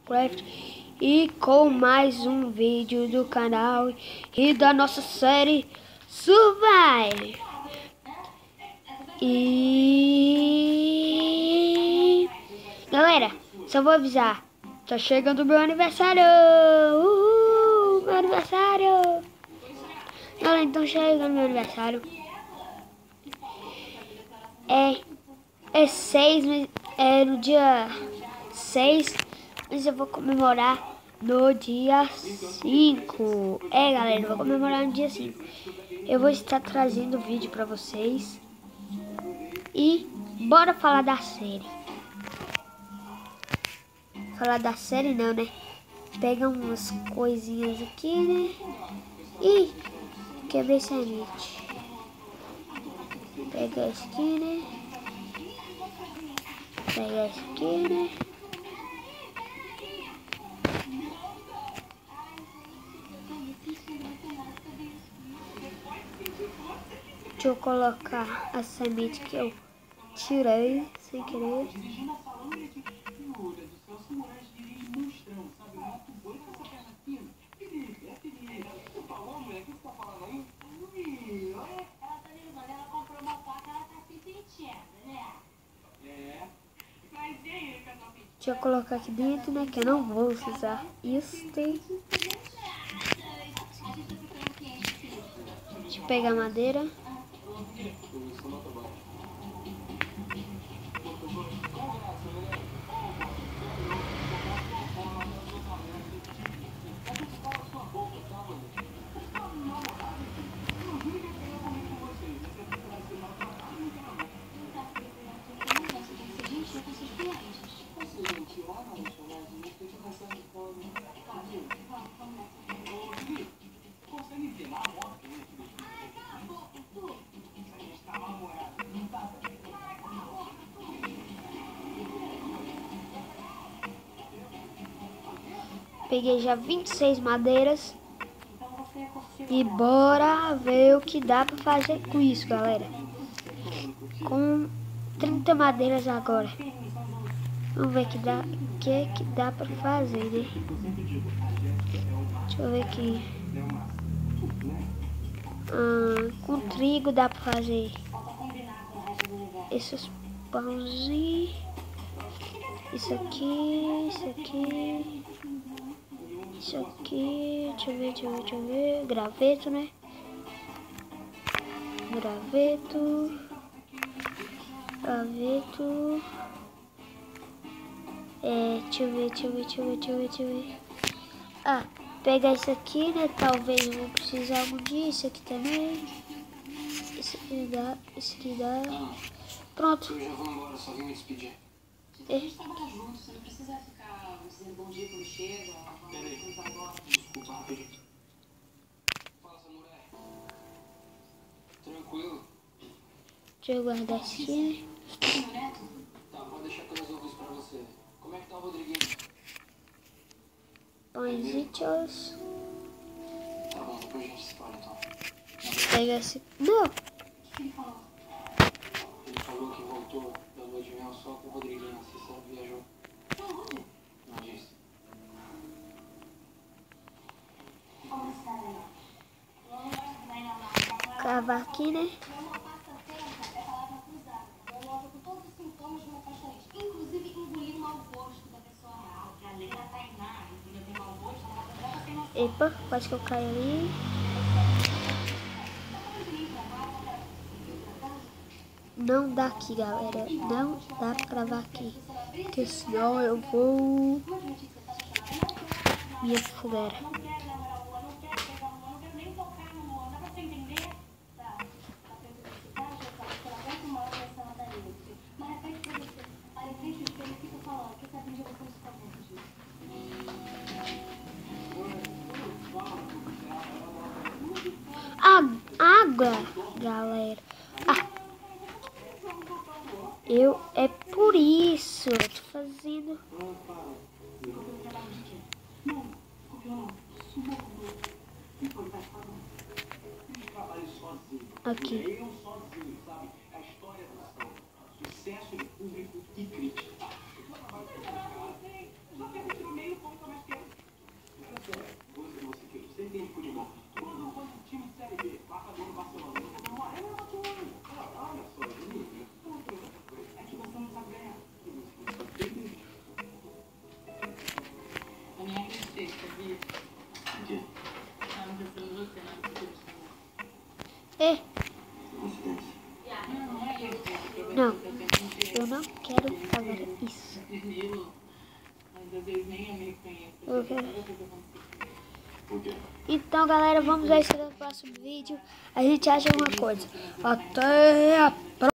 Minecraft e com mais um vídeo do canal e da nossa série Survive. E galera, só vou avisar, tá chegando o meu aniversário. Meu aniversário. Galera, então chegando meu aniversário. É no dia 6, mas eu vou comemorar no dia 5. Galera, eu vou comemorar no dia 5. Eu vou estar trazendo vídeo pra vocês. E bora falar da série. Falar da série não, né? Pega umas coisinhas aqui, né? Ih, quebrei semente. Pega esse aqui, né? Pega esse aqui, né? Deixa eu colocar a semente que eu tirei sem querer. Deixa eu colocar aqui dentro, né? Que eu não vou usar isso. Deixa eu pegar a madeira. Peguei já 26 madeiras. E bora ver o que dá pra fazer com isso, galera. Com 30 madeiras agora. Vamos ver que dá pra fazer, né? Deixa eu ver aqui. Com trigo dá pra fazer esses pãozinhos. Isso aqui, isso aqui. Isso aqui, deixa eu ver, graveto, né? Graveto. Deixa eu ver. Pegar isso aqui, né? Talvez eu vou precisar algum dia, isso aqui também. Isso aqui dá. Pronto. Eu já vou embora, só vim me despedir. A gente trabalha junto, você não precisa ficar dizendo bom dia quando chega. Peraí, desculpa, rapidinho. Fala, samurai. Tranquilo? Deixa eu guardar isso aqui. Tá, pode deixar que eu resolvo isso pra você. Como é que tá o Rodriguinho? Pãezitos. Tá bom, depois a gente se fala então. Pega esse. Não! O que ele falou? Ele falou que voltou da lua de mel só com o Rodriguinho. Você só viajou. Aonde? Não disse. Como está, Daniel? Cavar aqui, né? Uma pasta tenta é palavra cruzada. Mostra com todos os sintomas de uma fasciolite, inclusive engolir o mau gosto da pessoa real. Que além da Tainá, ainda tem mau gosto, ela já tem noção. Epa, quase que eu caio ali. Não dá aqui, galera. Não dá pra gravar aqui. Porque senão eu vou me afogar. Água, galera. É por isso eu tô fazendo. Aqui. Sucesso de público e crítica. É. Não, eu não quero fazer isso. Eu quero. Então, galera, vamos ver isso no próximo vídeo. A gente acha uma coisa. Até a próxima.